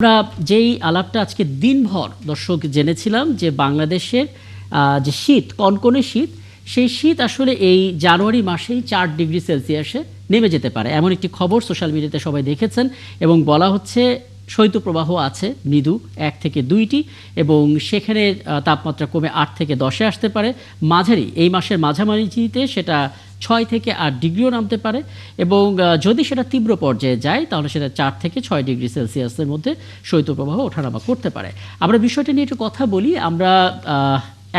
আমরা যেই আলাপটা আজকে দিনভর দর্শক জেনেছিলাম যে বাংলাদেশের যে শীত, কনকনে শীত, সেই শীত আসলে এই জানুয়ারি মাসেই 4 ডিগ্রি সেলসিয়াসে নেমে যেতে পারে এমন একটি খবর সোশ্যাল মিডিয়াতে সবাই দেখেছেন। এবং বলা হচ্ছে শৈত্যপ্রবাহ আছে মৃদু 1 থেকে 2টি, এবং সেখানে তাপমাত্রা কমে 8 থেকে 10-এ আসতে পারে। মাঝারি এই মাসের মাঝামাঝিতে সেটা 6 থেকে 8 ডিগ্রিও নামতে পারে, এবং যদি সেটা তীব্র পর্যায়ে যায় তাহলে সেটা 4 থেকে 6 ডিগ্রি সেলসিয়াসের মধ্যে শৈত্যপ্রবাহ ওঠানামা করতে পারে। আমরা বিষয়টা নিয়ে একটু কথা বলি। আমরা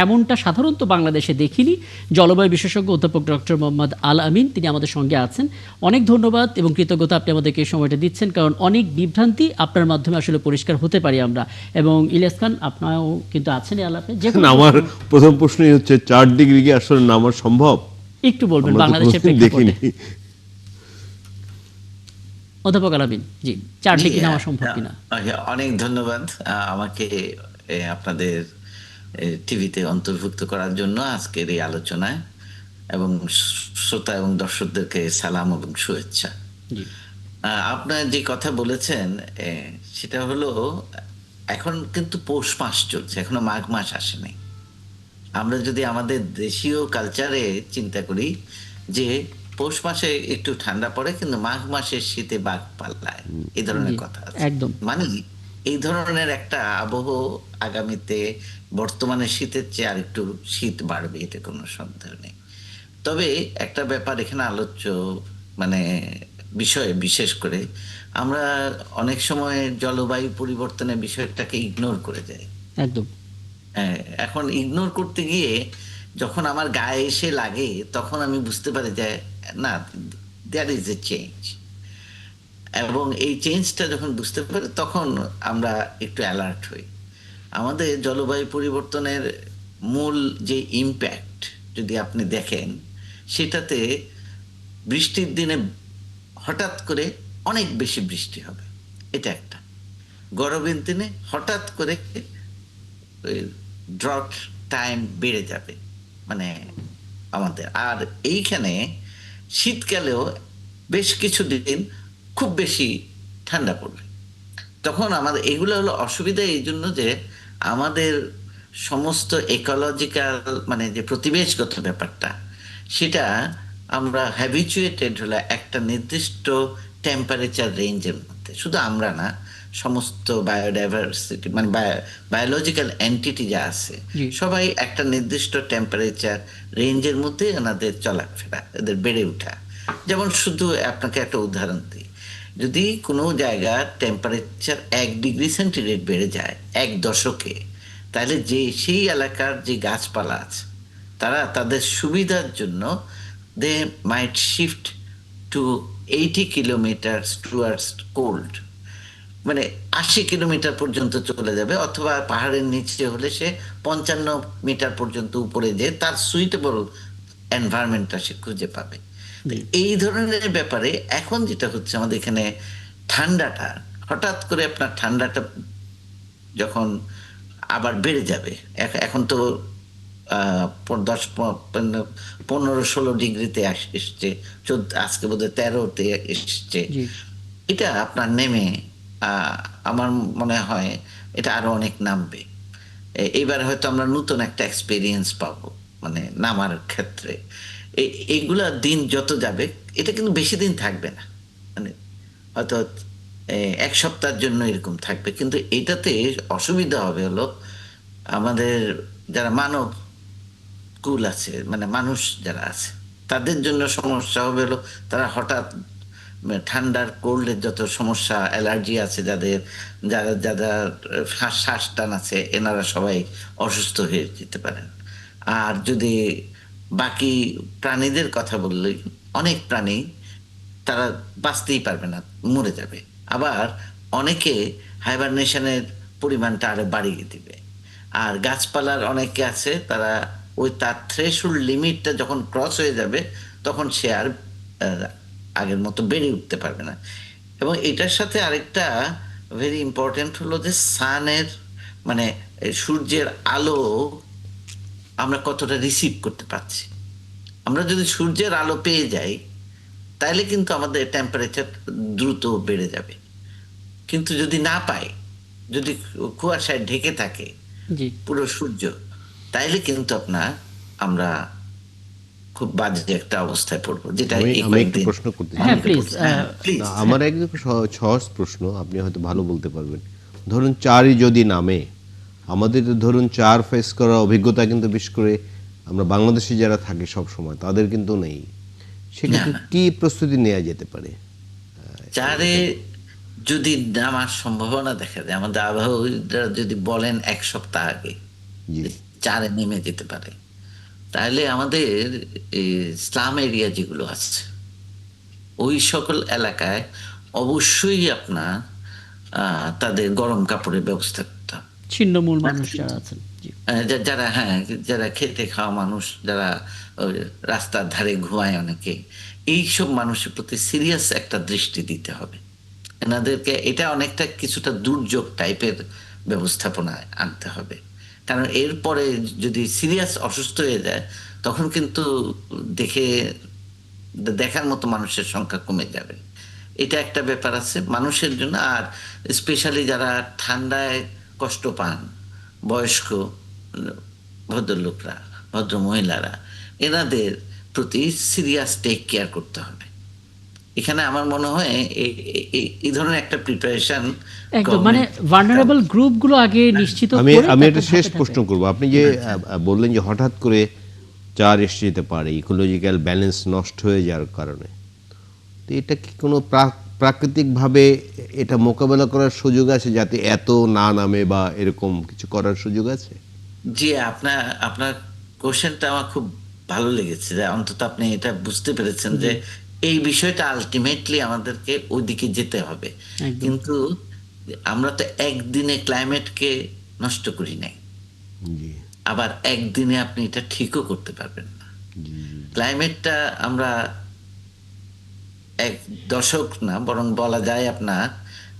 এমনটা সাধারণত বাংলাদেশে দেখিনি। জলবায়ু বিশেষজ্ঞ অধ্যাপক ডক্টর মোহাম্মদ আল আমিন তিনি আমাদের সঙ্গে আছেন। অনেক ধন্যবাদ এবং কৃতজ্ঞতা, আপনি আমাদেরকে এই সময়টা দিচ্ছেন, কারণ অনেক বিভ্রান্তি আপনার মাধ্যমে আসলে পরিষ্কার হতে পারি আমরা। এবং ইলিয়াস খান, আপনারাও কিন্তু আছেন এই আলাপে। আমার প্রথম প্রশ্নই হচ্ছে 4 ডিগ্রি কি আসলে নামা সম্ভব? একটু বলবেন বাংলাদেশের প্রেক্ষাপটে। অধ্যাপক আল আমিন, জি, 4 ডিগ্রি নামা সম্ভব কিনা? অনেক ধন্যবাদ আমাকে আপনাদের টিভিতে অন্তর্ভুক্ত করার জন্য আজকের এই আলোচনায়, এবং শ্রোতা এবং দর্শকদেরকে সালাম এবং শুভেচ্ছা। আপনার যে কথা বলেছেন সেটা হলো, এখন কিন্তু পৌষ মাস চলছে, এখনো মাঘ মাস আসেনি। আমরা যদি আমাদের দেশীয় কালচারে চিন্তা করি যে পৌষ মাসে একটু ঠান্ডা পড়ে কিন্তু মাঘ মাসের শীতে বাঘ পাল্লায়, এই ধরনের কথা আছে। একদম, মানে এই ধরনের একটা আবহ আগামীতে বর্তমানে শীতের চেয়ে আর একটু শীত বাড়বে, এতে কোনো সন্দেহ নেই। তবে একটা ব্যাপার এখানে আলোচ্য, মানে বিষয়ে বিশেষ করে আমরা অনেক সময় জলবায়ু পরিবর্তনের বিষয়টাকে ইগনোর করে যাই। একদম। এখন ইগনোর করতে গিয়ে যখন আমার গায়ে এসে লাগে তখন আমি বুঝতে পারি যে না, দেয়ার ইজ এ চেঞ্জ। এবং এই চেঞ্জটা যখন বুঝতে পারি তখন আমরা একটু অ্যালার্ট হই। আমাদের জলবায়ু পরিবর্তনের মূল যে ইম্প্যাক্ট যদি আপনি দেখেন, সেটাতে বৃষ্টির দিনে হঠাৎ করে অনেক বেশি বৃষ্টি হবে, এটা একটা। গরমের দিনে হঠাৎ করে ড্রট টাইম বেড়ে যাবে মানে আমাদের। আর এইখানে শীতকালেও বেশ কিছু দিন খুব বেশি ঠান্ডা পড়বে। তখন আমাদের এগুলো হলো অসুবিধা এই জন্য যে আমাদের সমস্ত ইকোলজিক্যাল মানে যে পরিবেশগত ব্যাপারটা, সেটা আমরা হ্যাবিচুয়েটেড হলে একটা নির্দিষ্ট টেম্পারেচার রেঞ্জের মধ্যে। শুধু আমরা না, সমস্ত বায়োডাইভার্সিটি মানে বায়োলজিক্যাল এন্টিটি যা আছে সবাই একটা নির্দিষ্ট টেম্পারেচার রেঞ্জের মধ্যে এনাদের চলাফেরা, এদের বেড়ে ওঠা। যেমন শুধু আপনাকে একটা উদাহরণ দিই, যদি কোনো জায়গার টেম্পারেচার 1 ডিগ্রি সেন্টিগ্রেড বেড়ে যায় 1 দশকে, তাহলে যে সেই এলাকার যে গাছপালা আছে তারা তাদের সুবিধার জন্য they might shift to 80 kilometre towards cold, মানে 80 কিলোমিটার পর্যন্ত চলে যাবে, অথবা পাহাড়ের নিচে হলে সে 55 মিটার পর্যন্ত উপরে যেয়ে তার সুইটেবল এনভায়রনমেন্টটা সে খুঁজে পাবে। এই ধরনের ব্যাপারে এখন যেটা হচ্ছে আমাদের এখানে ঠান্ডাটা, হঠাৎ করে আপনার ঠান্ডাটা যখন আবার বেড়ে যাবে, এখন তো 10-15-16 ডিগ্রিতে এসছে, আজকে বোধহয় 13-তে এসছে। এটা আপনার নেমে আমার মনে হয় এটা আরো অনেক নামবে। এবার হয়তো আমরা নতুন একটা এক্সপেরিয়েন্স পাবো মানে নামার ক্ষেত্রে। এইগুলা দিন যত যাবে, এটা কিন্তু বেশি দিন থাকবে না, মানে হয়তো 1 সপ্তাহের জন্য এরকম থাকবে। কিন্তু এটাতে অসুবিধা হবে হলো আমাদের যারা মানব কুল আছে, মানে মানুষ যারা আছে, তাদের জন্য সমস্যা হবে হলো তারা হঠাৎ ঠান্ডার কোল্ডের যত সমস্যা, অ্যালার্জি আছে যাদের, যারা যারা শ্বাস টান আছে, এনারা সবাই অসুস্থ হয়ে যেতে পারেন। আর যদি বাকি প্রাণীদের কথা বললে, অনেক প্রাণী তারা বাঁচতেই পারবে না, মরে যাবে। আবার অনেকে হাইবারনেশনের পরিমাণটা আরো বাড়িয়ে দিবে। আর গাছপালার অনেকে আছে তারা ওই তার থ্রেশহোল্ড লিমিটটা যখন ক্রস হয়ে যাবে তখন সে আর আগের মতো বেড়ে উঠতে পারবে না। এবং এটার সাথে আরেকটা ভেরি ইম্পর্টেন্ট হলো যে সানের মানে সূর্যের আলো আমরা কতটা রিসিভ করতে পারছি। আমরা যদি সূর্যের আলো পেয়ে যাই তাহলে কিন্তু আমাদের টেম্পারেচার দ্রুত বেড়ে যাবে। কিন্তু যদি না পাই যদি কুয়াশায় ঢেকে থাকে জি পুরো সূর্য, তাইলে কিন্তু আমরা খুব বাজে একটা অবস্থায় পড়বো, যেটা আমি এই আমি একটু কয়েকদিন প্রশ্ন করতে চাই। হ্যাঁ অনেকে প্লিজ পড়ছে। হ্যাঁ প্লিজ। না, আমার একদম সহজ প্রশ্ন, আপনি হয়তো ভালো বলতে পারবেন। ধরুন চারই যদি নামে, আমাদের তো ধরুন চার ফেস করার অভিজ্ঞতা কিন্তু বিশেষ করে আমরা বাংলাদেশে যারা থাকি সব সময় তাদের কিন্তু নেই। না সেক্ষেত্রে না, কি প্রস্তুতি নেওয়া যেতে পারে? চারে যদি নামার সম্ভাবনা দেখা যায়, আমাদের আবহাওয়িকরা যদি বলেন 1 সপ্তাহ আগে জি যে চারে নেমে যেতে পারে, তাহলে আমাদের এই স্লাম এরিয়া যেগুলো আছে ওই সকল এলাকায় অবশ্যই আপনার তাদের গরম কাপড়ের ব্যবস্থা করতে হবে। ছিন্নমূল মানুষ যারা আছেন। জি যারা, হ্যাঁ, যারা খেটে খাওয়া মানুষ, যারা ওই রাস্তার ধারে ঘুমায় অনেকে, এইসব মানুষের প্রতি সিরিয়াস একটা দৃষ্টি দিতে হবে। এনাদেরকে এটা অনেকটা কিছুটা দুর্যোগ টাইপের ব্যবস্থাপনায় আনতে হবে, কারণ এরপরে যদি সিরিয়াস অসুস্থ হয়ে যায় তখন কিন্তু দেখে দেখার মতো মানুষের সংখ্যা কমে যাবে। এটা একটা ব্যাপার আছে মানুষের জন্য। আর স্পেশালি যারা ঠান্ডায় কষ্ট পান, বয়স্ক ভদ্রলোকরা, ভদ্র মহিলারা, এনাদের প্রতি সিরিয়াস টেক কেয়ার করতে হবে। এখানে আমার মনে হয় এই ধরনের একটা প্রিপারেশন একদম, মানে ভালনারেবল গ্রুপগুলো আগে নিশ্চিত আমি করে আমি তারপর একটা শেষ ধাপে প্রশ্ন ধাপে। করব। আপনি যে বললেন যে হঠাৎ করে চার এসে যেতে পারে ইকোলজিক্যাল ব্যালেন্স নষ্ট হয়ে যাওয়ার কারণে, তো এটা কি কোনো প্রাকৃতিকভাবে এটা মোকাবেলা করার সুযোগ আছে যাতে এত না নামে বা এরকম কিছু করার সুযোগ আছে? জি, আপনার আপনার কোশ্চেনটা আমার খুব ভালো লেগেছে, যে অন্তত আপনি এটা বুঝতে পেরেছেন জি যে এই বিষয়টা আলটিমেটলি আমাদেরকে ওইদিকে যেতে হবে। একদম। কিন্তু আমরা তো একদিনে ক্লাইমেটকে নষ্ট করি নাই, জি আবার একদিনে আপনি এটা ঠিকও করতে পারবেন না। ক্লাইমেটটা আমরা এক দশক না, বরং বলা যায় আপনার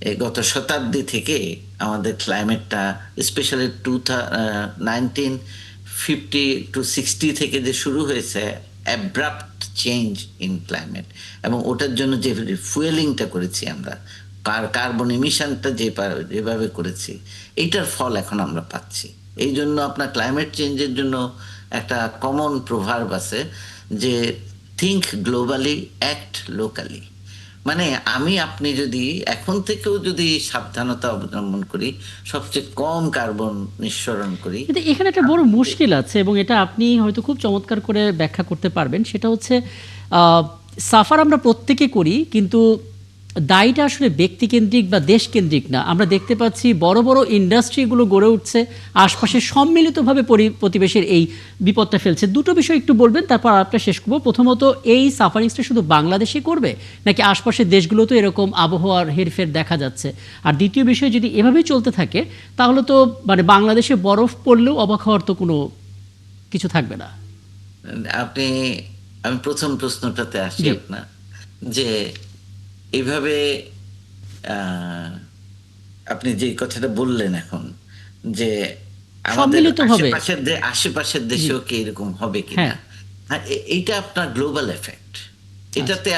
এই গত শতাব্দী থেকে আমাদের ক্লাইমেটটা, স্পেশালি 1950 to 60 থেকে যে শুরু হয়েছে অ্যাব্রাপ্ট চেঞ্জ ইন ক্লাইমেট, এবং ওটার জন্য যে ফুয়েলিংটা করেছি আমরা, কার্বন এমিশনটা যেভাবে করেছি, এইটার ফল এখন আমরা পাচ্ছি। এই জন্য আপনার ক্লাইমেট চেঞ্জের জন্য একটা কমন প্রভার্ব আছে যে থিঙ্ক গ্লোবালি, অ্যাক্ট লোকালি। মানে আপনি যদি এখন থেকেও যদি সাবধানতা অবলম্বন করি, সবচেয়ে কম কার্বন নিঃসরণ করি। কিন্তু এখানে একটা বড় মুশকিল আছে, এবং এটা আপনি হয়তো খুব চমৎকার করে ব্যাখ্যা করতে পারবেন। সেটা হচ্ছে সাফার আমরা প্রত্যেকে করি, কিন্তু দায়টা আসলে ব্যক্তিকেন্দ্রিক বা দেশকেন্দ্রিক না। আমরা দেখতে পাচ্ছি বড় বড় ইন্ডাস্ট্রিগুলো গড়ে উঠছে, আশপাশে সম্মিলিতভাবে প্রতিবেশের এই বিপদটা ফেলছে। দুটো বিষয় একটু বলবেন, তারপর আপনার শেষ করবো। প্রথমত, এই সাফারিংসটা শুধু বাংলাদেশে করবে নাকি আশপাশের দেশগুলোতেও এরকম আবহাওয়ার হেরফের দেখা যাচ্ছে? আর দ্বিতীয় বিষয়, যদি এভাবেই চলতে থাকে তাহলে তো মানে বাংলাদেশে বরফ পড়লেও অবাক হওয়ার তো কোনো কিছু থাকবে না। আপনি আমি প্রথম প্রশ্নটাতে আসি জি আপনার, যে এইভাবে আহ, আপনি যে কথাটা বললেন এখন, যে আমাদের সম্মিলিতভাবে। আশেপাশের জি দেশেও কি এরকম হবে কিনা। হ্যাঁ হ্যাঁ, এইটা আপনার গ্লোবাল এফেক্ট। এটাতে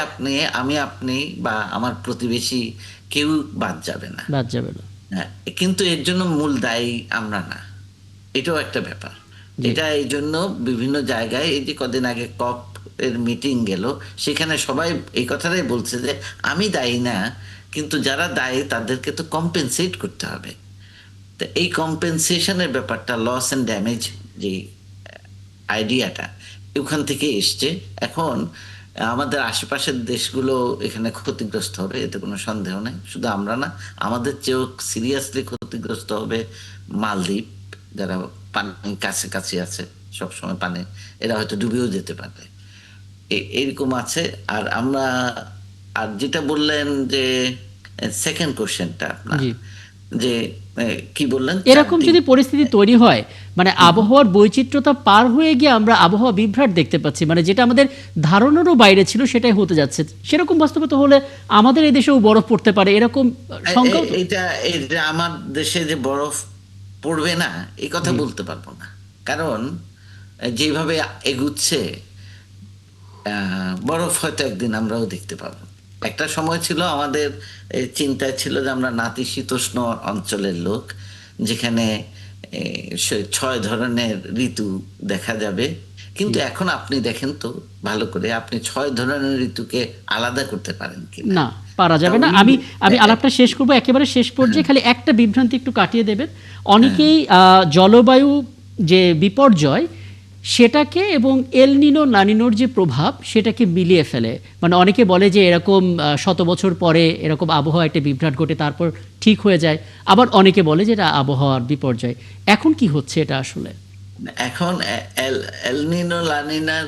আপনি বা আমার প্রতিবেশী কেউ বাদ যাবে না। বাদ যাবে না। হ্যাঁ, কিন্তু এর জন্য মূল দায়ী আমরা না, এটাও একটা ব্যাপার। জি এটা এই জন্য বিভিন্ন জায়গায়, এই যে কদিন আগে কপ এর মিটিং গেল, সেখানে সবাই এই কথাটাই বলছে যে আমি দায়ী না, কিন্তু যারা দায়ী তাদেরকে তো কম্পেনসেট করতে হবে। তো এই কম্পেনসেশনের ব্যাপারটা, লস অ্যান্ড ড্যামেজ যে আইডিয়াটা, ওখান থেকে এসছে। এখন আমাদের আশেপাশের দেশগুলো এখানে ক্ষতিগ্রস্ত হবে, এতে কোনো সন্দেহ নেই। শুধু আমরা না, আমাদের চেয়েও সিরিয়াসলি ক্ষতিগ্রস্ত হবে মালদ্বীপ, যারা পানির কাছাকাছি আছে, সবসময় পানি, এরা হয়তো ডুবেও যেতে পারে, এইরকম আছে। আর যেটা বললেন যে সেকেন্ড কোশ্চেনটা আপনার, জি যে কি বললেন, এরকম যদি পরিস্থিতি তৈরি হয়, মানে আবহাওয়ার বৈচিত্র্যতা পার হয়ে গিয়ে আমরা আবহাওয়া বিভ্রাট দেখতে পাচ্ছি, মানে যেটা আমাদের ধারণারও বাইরে ছিল সেটাই হতে যাচ্ছে, সেরকম বাস্তবতা হলে আমাদের এই দেশেও বরফ পড়তে পারে, এরকম সংখ্যাও তো। এটা আমার দেশে যে বরফ পড়বে না এই কথা জি বলতে পারবো না, কারণ যেভাবে এগুচ্ছে বরফ হয়তো একদিন আমরাও দেখতে পাবো। একটা সময় ছিল আমাদের এই চিন্তায় ছিল যে আমরা নাতিশীতোষ্ণ অঞ্চলের লোক, যেখানে 6 ধরনের ঋতু দেখা যাবে। কিন্তু এখন আপনি দেখেন তো ভালো করে, আপনি 6 ধরনের ঋতুকে আলাদা করতে পারেন কিনা? না, পারা যাবে না। আমি আলাপটা শেষ করব, একেবারে শেষ পর্যায়ে খালি একটা বিভ্রান্তি একটু কাটিয়ে দেবেন। অনেকেই জলবায়ু যে বিপর্যয় সেটাকে এবং এল নিনো লা নিনোর যে প্রভাব সেটাকে মিলিয়ে ফেলে। মানে অনেকে বলে যে এরকম 100 বছর পরে এরকম আবহাওয়া একটা বিভ্রাট ঘটে তারপর ঠিক হয়ে যায়, আবার অনেকে বলে যে এটা আবহাওয়ার বিপর্যয়। এখন কি হচ্ছে এটা আসলে? এখন এল নিনো লা নিনার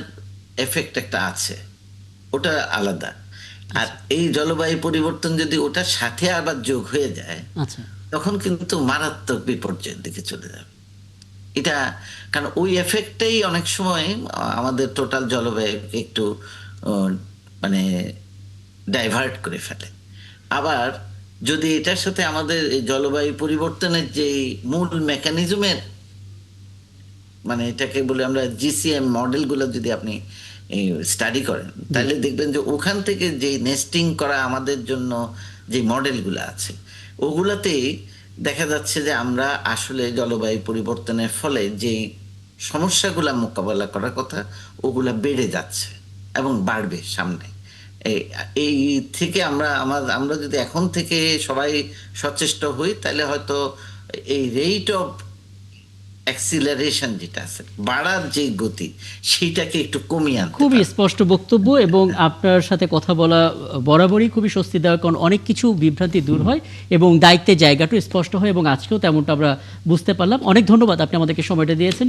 এফেক্ট একটা আছে, ওটা আলাদা। আর এই জলবায়ু পরিবর্তন যদি ওটার সাথে আবার যোগ হয়ে যায়, আচ্ছা, তখন কিন্তু মারাত্মক বিপর্যয়ের দিকে চলে যাবে এটা। কারণ ওই এফেক্টটাই অনেক সময় আমাদের টোটাল জলবায়ুকে একটু মানে ডাইভার্ট করে ফেলে। আবার যদি এটার সাথে আমাদের এই জলবায়ু পরিবর্তনের যে মূল মেকানিজমের, মানে এটাকে বলে আমরা জিসিএম মডেলগুলো যদি আপনি স্টাডি করেন, তাহলে দেখবেন যে ওখান থেকে যে নেস্টিং করা আমাদের জন্য যে মডেলগুলো আছে, ওগুলাতেই দেখা যাচ্ছে যে আমরা আসলে জলবায়ু পরিবর্তনের ফলে যে সমস্যাগুলো মোকাবেলা করার কথা, ওগুলা বেড়ে যাচ্ছে এবং বাড়বে সামনে। এই থেকে আমরা যদি এখন থেকে সবাই সচেষ্ট হই, তাহলে হয়তো এই রেট অফ অ্যাক্সিলারেশন যেটা আছে, বাড়ার যে গতি, সেইটাকে একটু কমিয়ে আনতে খুবই পারবো। স্পষ্ট বক্তব্য এবং আপনার সাথে কথা বলা বরাবরই খুবই স্বস্তিদায়ক, কারণ অনেক কিছু বিভ্রান্তি দূর হয় এবং দায়িত্বের জায়গাটা স্পষ্ট হয় এবং আজকেও তেমনটা আমরা বুঝতে পারলাম। অনেক ধন্যবাদ, আপনি আমাদেরকে সময়টা দিয়েছেন।